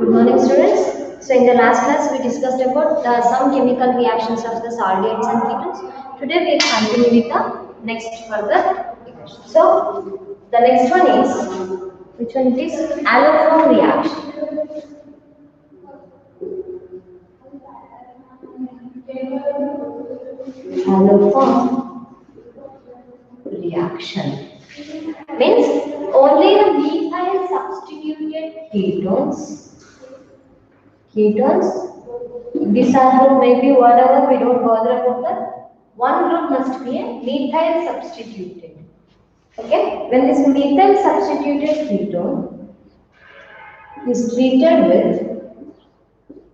Good morning, students. So in the last class we discussed about some chemical reactions of the aldehydes and ketones. Today we continue with the next further reaction. So the next one is, which one it is? Alloform reaction. Alloform reaction means only the methyl substituted ketones, this group may be whatever, we don't bother about that. One group must be a methyl substituted. Okay, when this methyl substituted ketone is treated with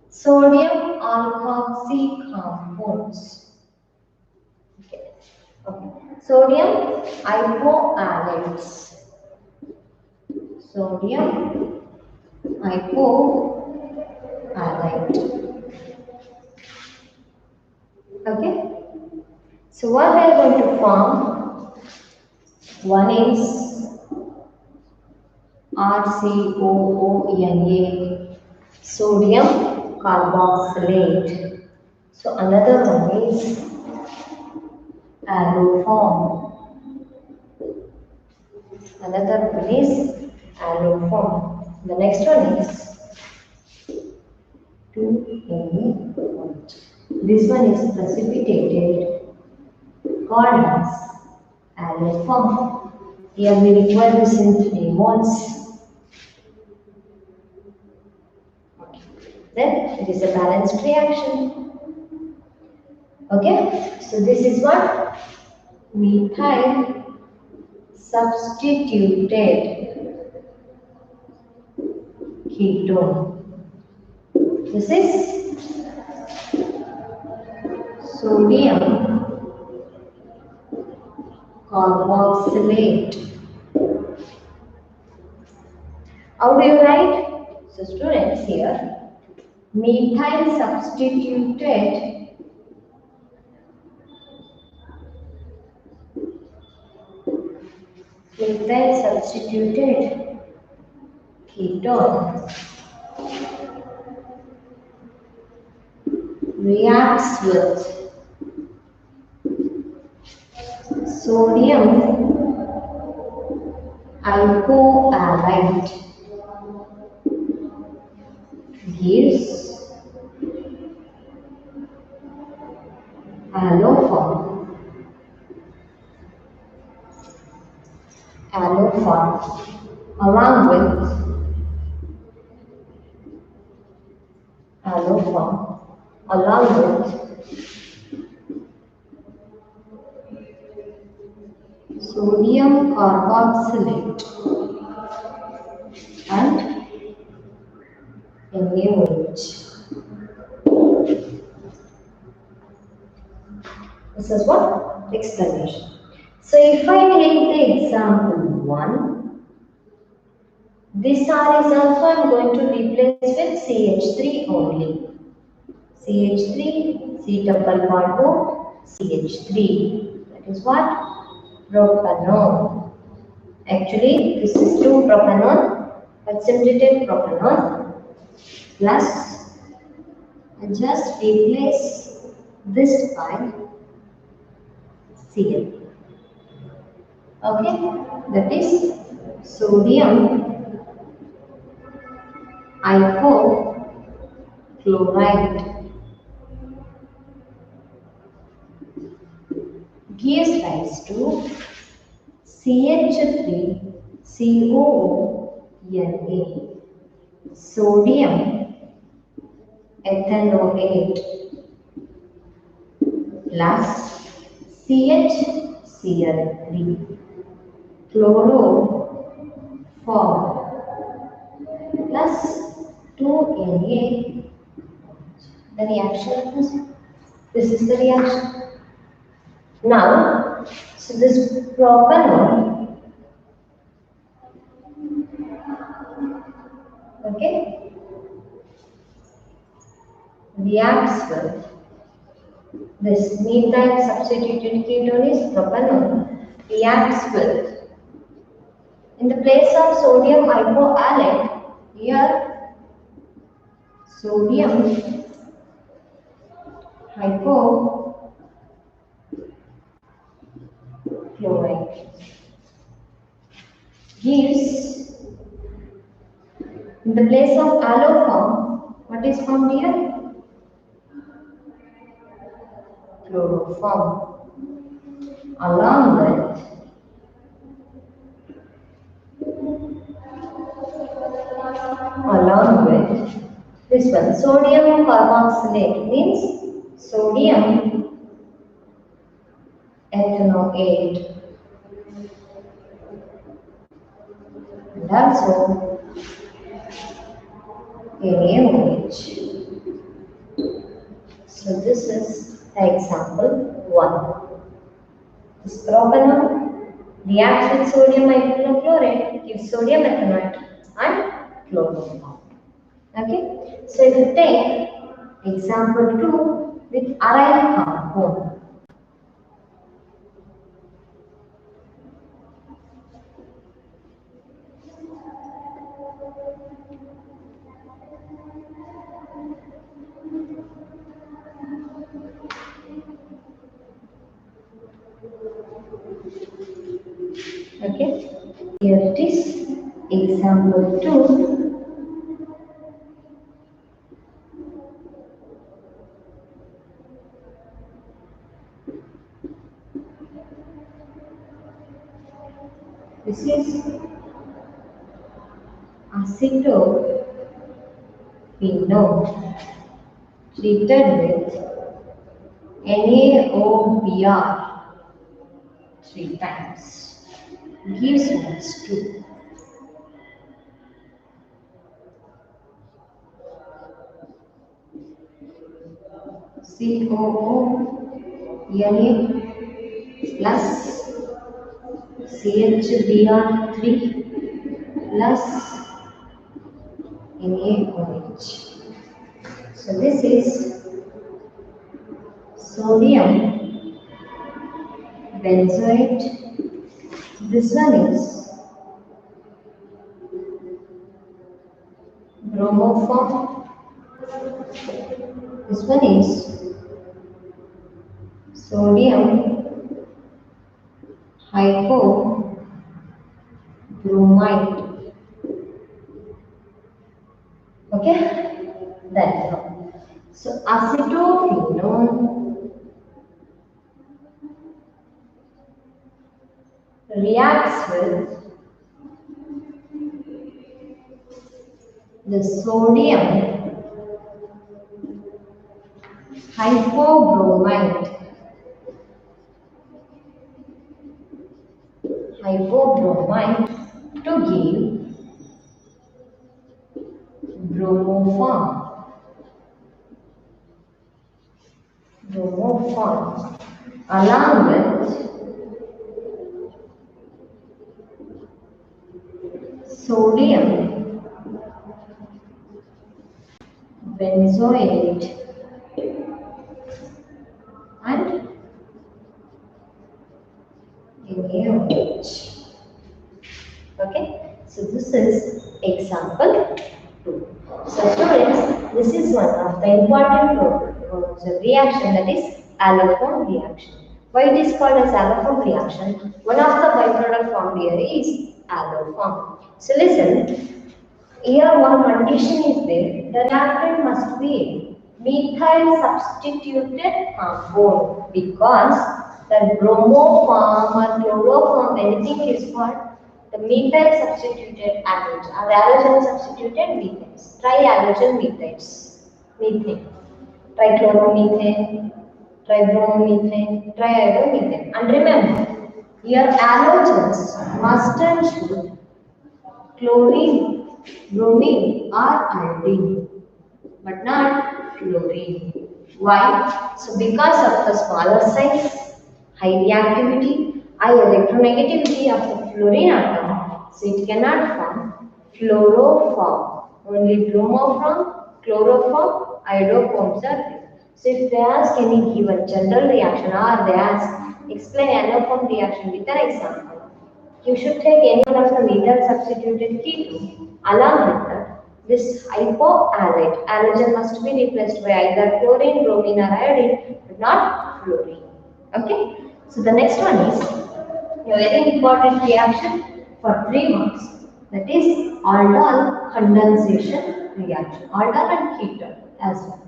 sodium alkoxy compounds. Okay. Sodium hypohalides. Sodium hypohalide. Okay. So what we are going to form? One is RCOONA, sodium carboxylate. So another one is alloform. Another one is alloform. The next one is 2Na. This one is precipitated called as alloform. Here we require this in 3 moles. Okay. Then it is a balanced reaction. Okay, so this is what? Methyl substituted ketone. This is sodium carboxylate. How do you write? So students, here methyl substituted ketone reacts with sodium hypohalide, gives alloform along with sodium carboxylate and NaOH. This is what? Explanation. So if I take the example 1, this R is also I am going to replace with CH3 only. CH3, C double bond O, CH3. That is what? Propanone. Actually, this is 2-propanone, but simply take propanone plus, and just replace this by Cl. Okay, that is sodium hypochlorite gives rise to CH3COONA, sodium ethanoate plus CHCl3 chloroform plus 2Na. The reaction is, this is the reaction. Now, so this propanone, okay, reacts with this methyl substituted ketone is propanone, reacts with, in the place of sodium hypohalide, here sodium hypochlorite gives, in the place of aloe form, what is formed here? Chloroform, along with this one, sodium carboxylate means sodium ethanoate, and also NaOH. So this is example 1. This propanol reacts with sodium hydrochloride, gives sodium ethanoate and chloroform. Okay, so if you take example 2 with aryl carbon. Okay, here it is, example 2. This is acetophenone treated with NaOBr 3 times, gives us 2. COO Na plus CHBr3 plus NaOH. So this is sodium benzoate. This one is bromoform. This one is sodium hypobromite. Okay, that's all. So acetophenone reacts with the sodium hypobromite to give bromoform along with sodium benzoate and NaOH. Okay, so this is example 2. So students, this is one of the important reaction, that is alloform reaction. Why it is called as alloform reaction? One of the byproduct formed here is alloform. So listen, here one condition is there, the reactant must be methyl substituted compound, because the bromoform or chloroform, anything is called the methyl substituted halogen or halogen substituted methyls, tri-halogen methyls, methane, trichloromethane, tribromomethane, triiodomethane. And remember, here halogens must and should chlorine, bromine or iodine, but not fluorine. Why? So because of the smaller size, high reactivity, high electronegativity of the fluorine atom, so it cannot form fluoroform. Only bromoform, chloroform, iodoforms are there. So if they ask any given general reaction, or they ask explain alloform reaction with an example, you should take any one of the methyl substituted ketone along with the this hypoalate. Halogen must be replaced by either chlorine, bromine or iodine, but not fluorine. Okay. So the next one is a very important reaction for 3 marks. That is aldol condensation reaction. Aldol and ketone as well.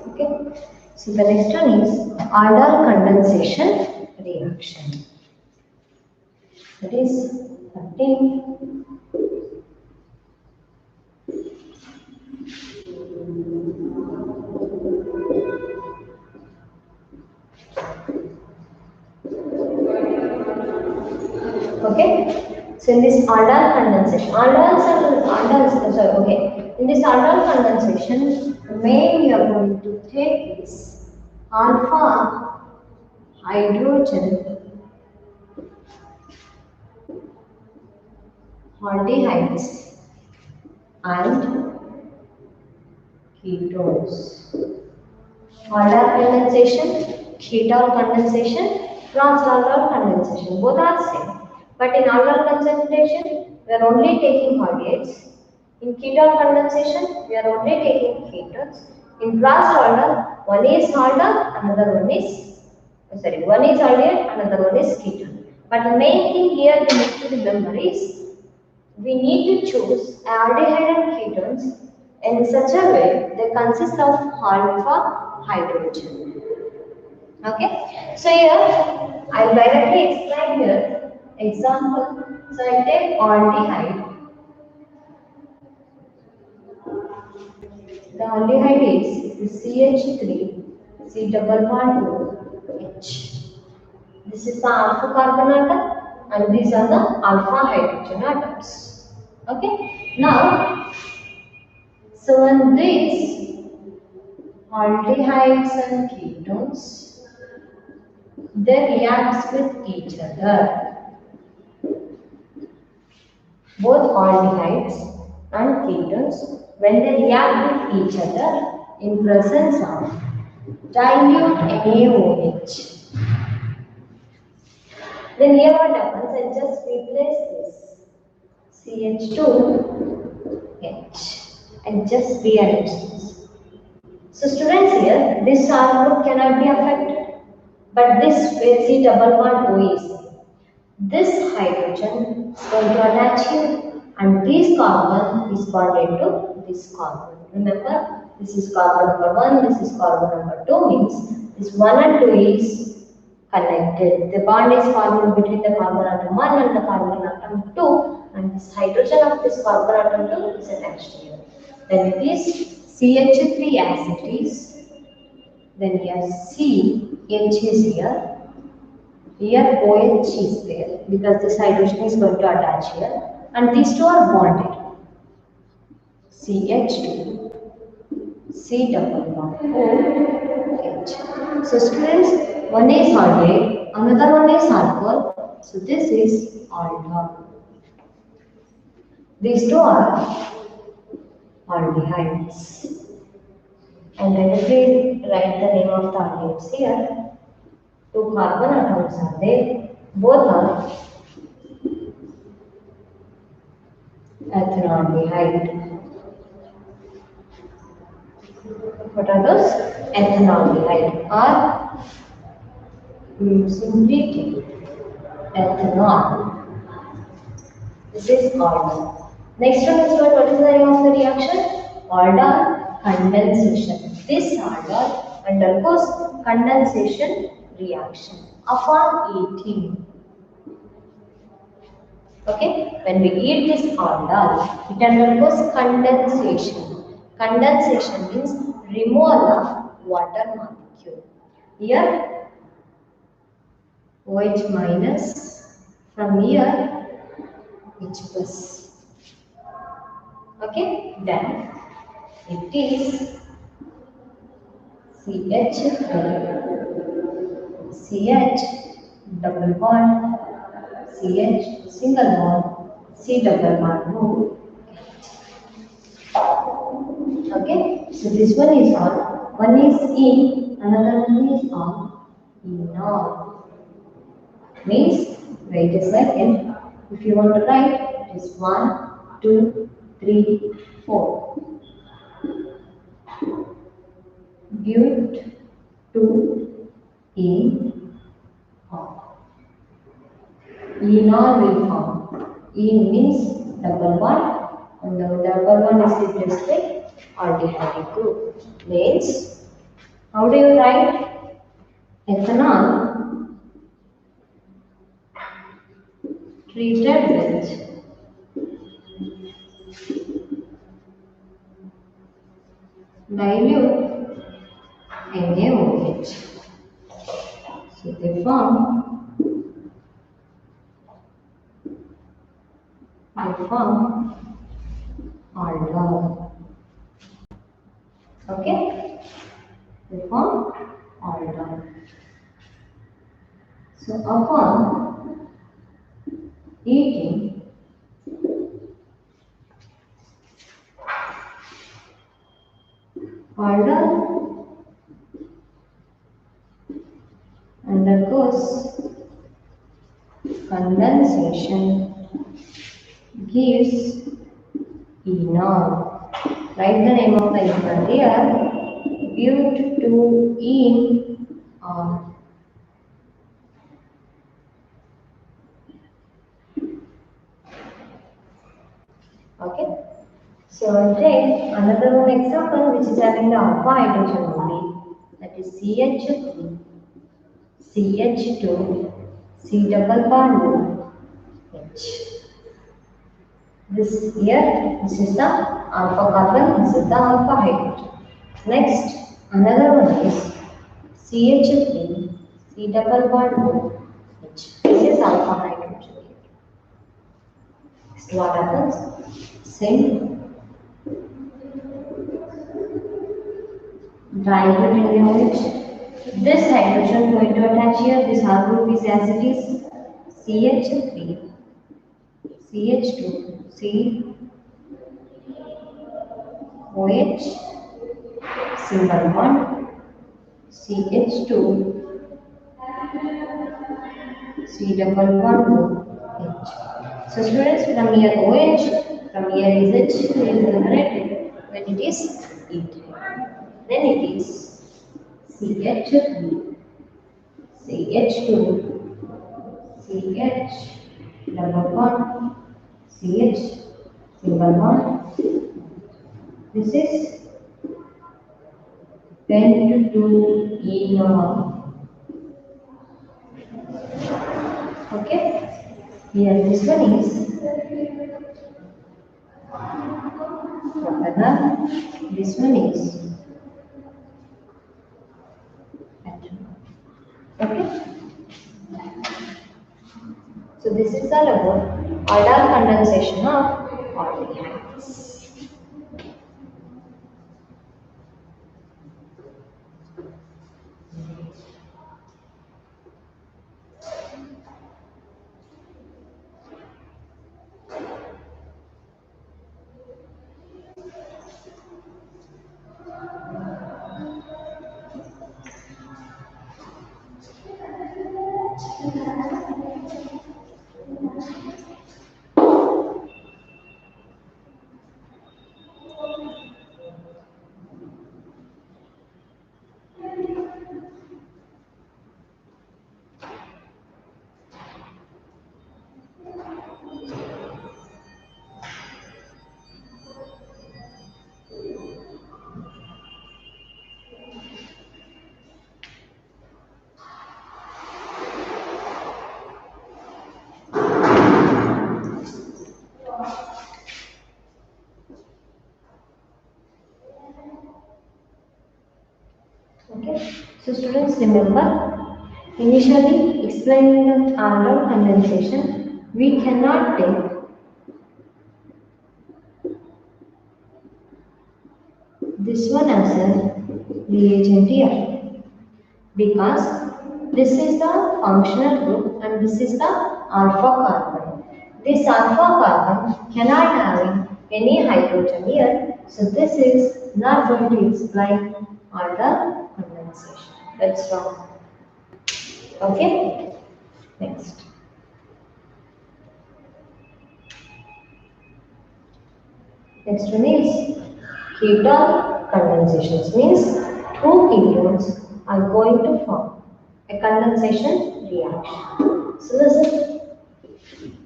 Okay. So the next one is aldol condensation reaction. That is 13. Okay. So in this aldol condensation, in this aldol condensation, the main we are going to take is alpha hydrogen aldehydes and ketones. Aldol condensation, ketone condensation, trans-aldol condensation, both are same. But in aldol concentration, we are only taking aldehydes. In ketone condensation, we are only taking ketones. In trans-aldol, one is aldol, another one is aldehyde, another one is ketone. But the main thing here we need to remember is we need to choose aldehyde and ketones in such a way they consist of alpha hydrogen. Okay, so here I will directly explain here example. So I take aldehyde. The aldehyde is CH3 C double bond 2 H. This is the alpha carbon atom and these are the alpha hydrogen atoms. Okay, now so when these aldehydes and ketones, they react with each other. Both aldehydes and ketones, when they react with each other in presence of dilute NaOH, then here what happens, I just replace this CH2H and just rearrange this. So students, here this R group cannot be affected, but this C double bond O is there. This hydrogen is going to attach here and this carbon is bonded to this carbon. Remember, this is carbon number 1, this is carbon number 2, means this 1 and 2 is connected. The bond is formed between the carbon atom 1 and the carbon atom 2, and this hydrogen of this carbon atom 2 is attached here. Then it is CH3 as it is. Then here CH is here. Here OH is there because this hydrogen is going to attach here, and these two are bonded. CH2 C double bond OH. So students, one is aldehyde, another one is alcohol. So this is aldol. These two are aldehydes. And let me write the name of the aldehydes here. 2 carbon atoms are there. Both are ethanaldehyde. What are those? Ethanaldehyde, or simply take ethanol. This is aldol. Next one is what is the name of the reaction? Aldol condensation. This aldol undergoes condensation reaction upon eating. Okay, when we eat this aldol, it undergoes condensation. Condensation means removal of water molecule. Here, OH minus, from here, H plus. Okay, then it is CH3, CH double bond, CH single bond, C double bond group. Okay, so this one is on, one is in, another one is on, enol. Means, wait a second, if you want to write, it is 1, 2, 3, 4. But to in on. Enol will form. En means double bond, and the double bond is replaced by aldehyde group. Means, how do you write? Ethanol treated with dilute NaOH. So they form aldol. Okay? They form aldol. So upon eating, aldol undergoes condensation, gives enol. Write the name of the enol here. But to in on. Okay. So take another one example which is having the alpha hydrogen only. That is CH3, CH2, C double bond H. This is the alpha carbon, this is the alpha hydrogen. Next, another one is CH3, C double bond H. This is alpha hydrogen. Next, what happens? Same. Dilute NaOH. This hydrogen going to attach here. This R group is as it is CH3, CH2, C, OH, single bond, CH2, C double bond, H. So students, from here OH, from here is H is eliminated when it is ethyl. Then it is CH3, CH2, CH double bond, CH single bond. This is pent to enol. Okay. Here this one is propanol. This one is ethanol. Okay. So this is all about aldol condensation of aldehydes. Okay. So students, remember, initially explaining the aldol condensation, we cannot take this one as a reagent here, because this is the functional group and this is the alpha carbon. This alpha carbon cannot have any hydrogen here, so this is not going to explain aldol condensation. That's wrong. Okay? Next. Next one is ketone condensations, means two ketones are going to form a condensation reaction. So listen,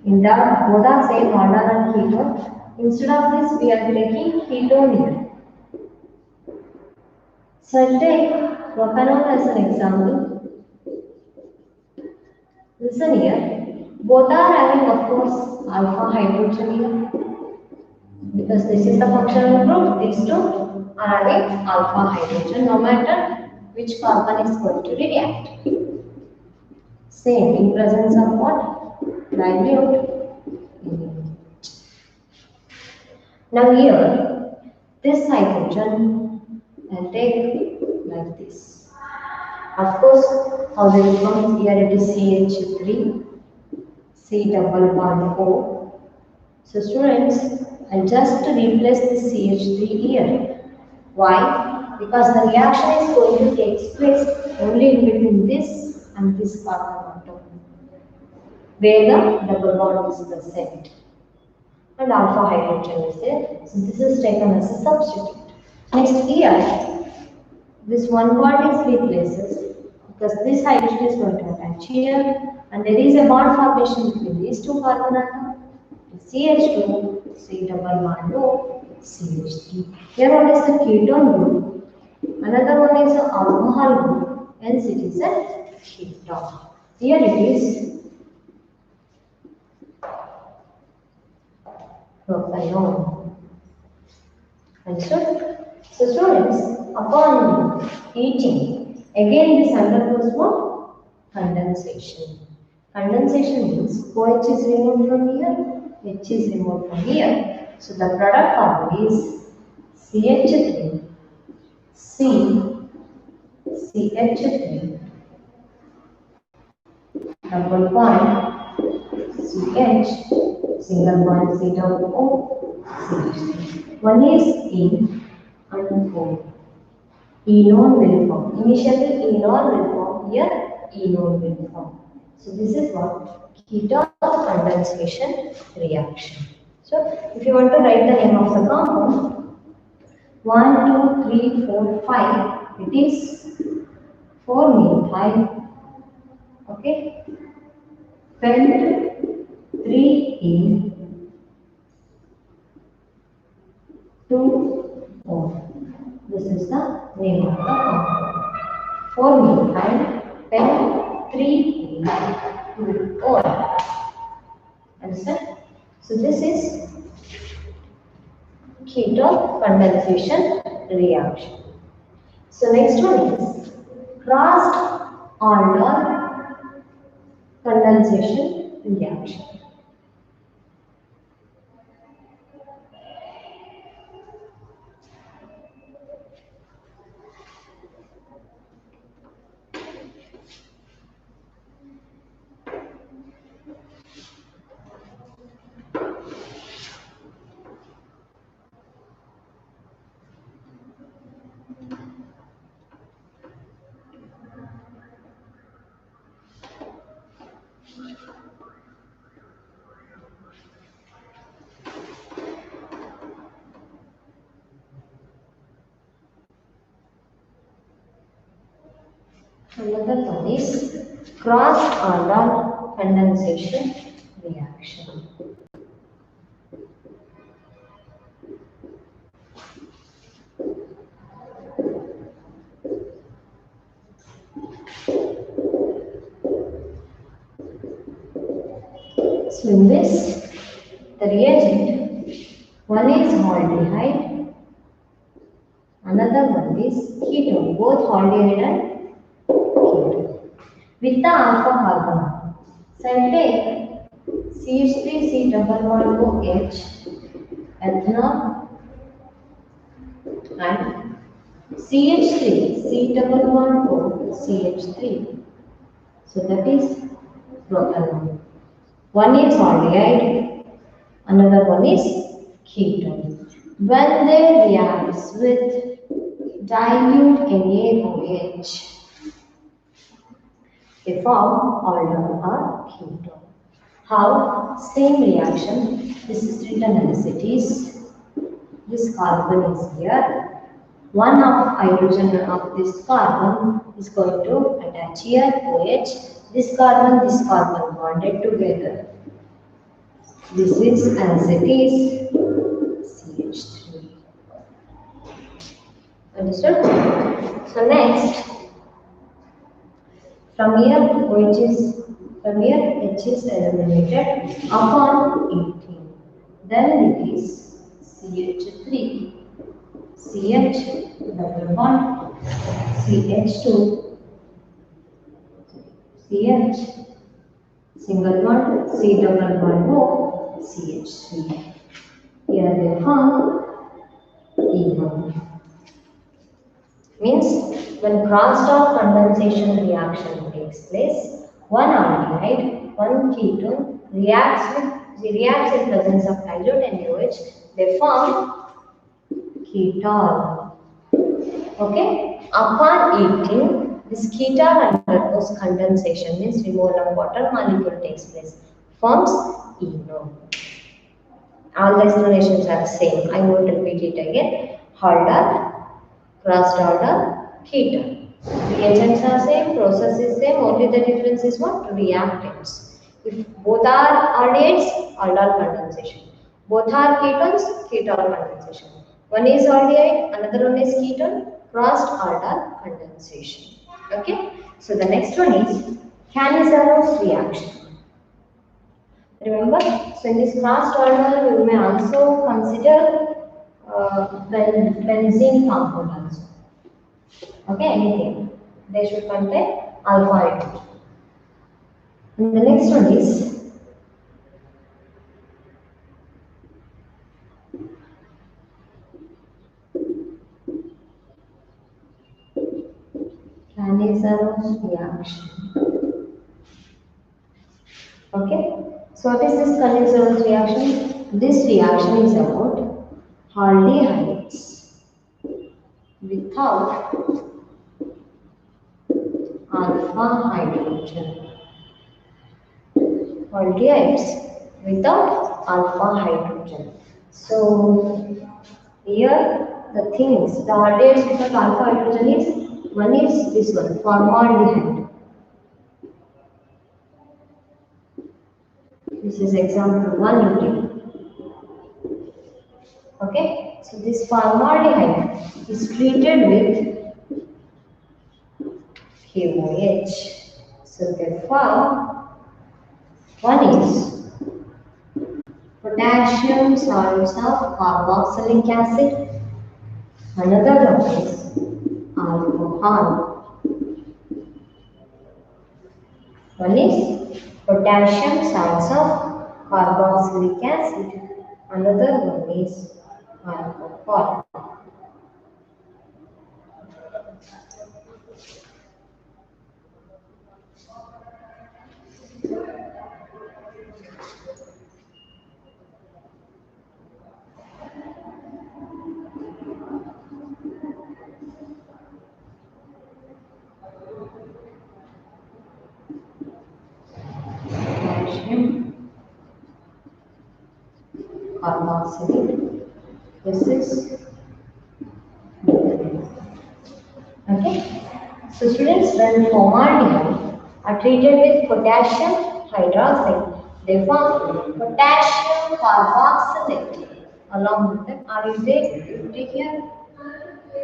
in that both are same aldol and ketone. Instead of this, we are taking ketone here. So I'll take propanol as an example. Listen here, both are having of course alpha hydrogen here. Because this is the functional group, these two are having alpha hydrogen no matter which carbon is going to react. Same in presence of what? Dilute. Now here, this hydrogen I'll take like this. Of course, how will it come? Here it is CH3, C double bond O. So students, I'll just replace this CH3 here. Why? Because the reaction is going to take place only in between this and this carbon atom, where the double bond is present and alpha hydrogen is there. So this is taken as a substitute. Next here, this one bond is replaces because this hydrogen is going to attach here and there is a bond formation between these two carbon atoms. CH2, C double bond O, CH3. Here what is the ketone group? Another one is the alcohol group, hence it is a ketone. Here it is propanol. Understood? So students, upon heating, again this undergoes what? Condensation. Condensation means OH is removed from here, H is removed from here. So the product formula is CH3, C, CH3, double bond, CH, single bond C double O, CH3. One is E and O. Enone will form. Initially enone will form, here enone will form. So this is what? Ketone condensation reaction. So if you want to write the name of the compound, 1, 2, 3, 4, 5, it is 4-methyl, okay, pent 3 2O. This is the name of the compound. 4-methyl pent 3 2O. Understand? So this is ketone condensation reaction. So next one is crossed aldol condensation reaction. Another one is crossed aldol condensation reaction. So in this, the reagent, one is aldehyde, another one is ketone. both aldehyde and ketone. With the alpha carbon, so I'll take CH3 C double bond OH, ethanol, and CH3 C double bond O CH3. So that is propanol. One is aldehyde, another one is ketone. When they react with dilute NaOH, they form aldol or ketone. How? Same reaction. This is written as it is. This carbon is here. One of hydrogen of this carbon is going to attach here OH. This carbon bonded together. This is as it is CH3. Understood? So next, from here H is eliminated upon 18. Then it is CH3, CH double bond, CH2, CH single bond, C double bond O, CH3. Here they form E1. Means when cross-talk condensation reaction takes place, one aldehyde, one ketone reacts in presence of dilute NaOH, they form ketol. Okay? Upon 18, this ketol undergoes condensation, means removal of water molecule takes place, forms enol. All the explanations are same. I won't repeat it again. Aldol, crossed order, ketone. Reagents are same, process is same, only the difference is what? Reactants. If both are aldehydes, aldol condensation. Both are ketones, ketone condensation. One is aldehyde, another one is ketone, crossed aldol condensation. Okay? So the next one is Cannizzaro reaction. Remember, so in this crossed order, you may also consider benzene compound also. Okay, anything. They should contain alpha hydrogen. And the next one is Cannizzaro reaction. Okay, so what is this Cannizzaro reaction? This reaction is about aldehydes without alpha hydrogen. Aldehydes without alpha hydrogen. So here the things, the aldehydes without alpha hydrogen is, one is this one, formaldehyde. This is example 1 you take. Okay, so this formaldehyde is treated with KOH. So therefore, one is potassium salts of carboxylic acid, another one is alcohol. One is potassium salts of carboxylic acid, another one is alcohol. Carboxylic. This is okay. So students, when formaldehyde are treated with potassium hydroxide, they form potassium carboxylate. Along with them, are you there? You take here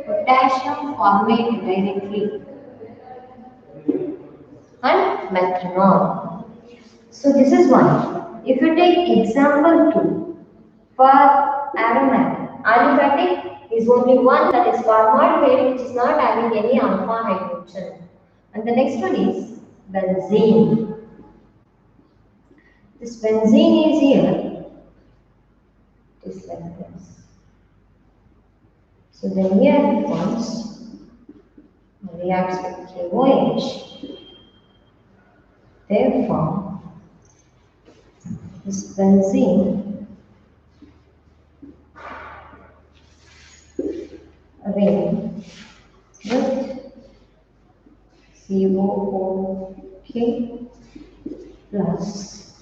potassium formate directly and methanol. So this is one. If you take example 2 for Aliphatic is only one, that is formaldehyde, which is not having any alpha hydrogen. And the next one is benzene. This benzene is here. It is like this. So then here it comes, reacts with KOH. Therefore, this benzene ring with COOK plus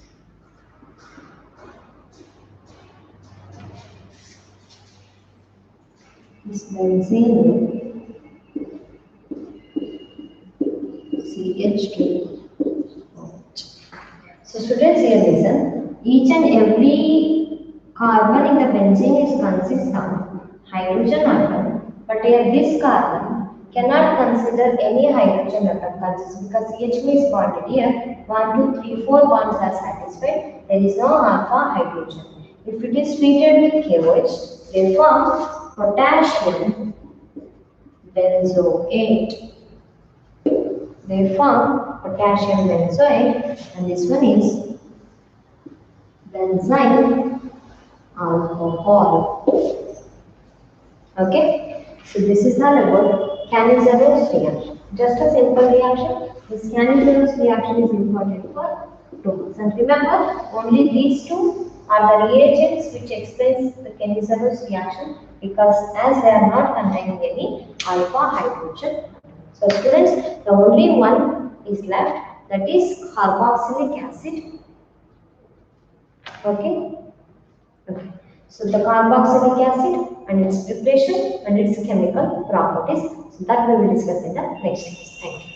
this benzene CH2. So students, here listen. Each and every carbon in the benzene is consists of hydrogen atom, but here this carbon cannot consider any hydrogen atom consists because CH2 is bonded here. 1, 2, 3, 4 bonds are satisfied. There is no alpha hydrogen. If it is treated with KOH, they form potassium benzoate. They form potassium benzoate, and this one is benzyl alcohol. Okay, so this is all about Cannizzaro reaction. Just a simple reaction. This Cannizzaro reaction is important for 2 marks. And remember, only these two are the reagents which explains the Cannizzaro reaction, because as they are not containing any alpha hydrogen. So students, the only one is left, that is carboxylic acid. Okay. Okay. So the carboxylic acid and its preparation and its chemical properties. So that we will discuss in the next class. Thank you.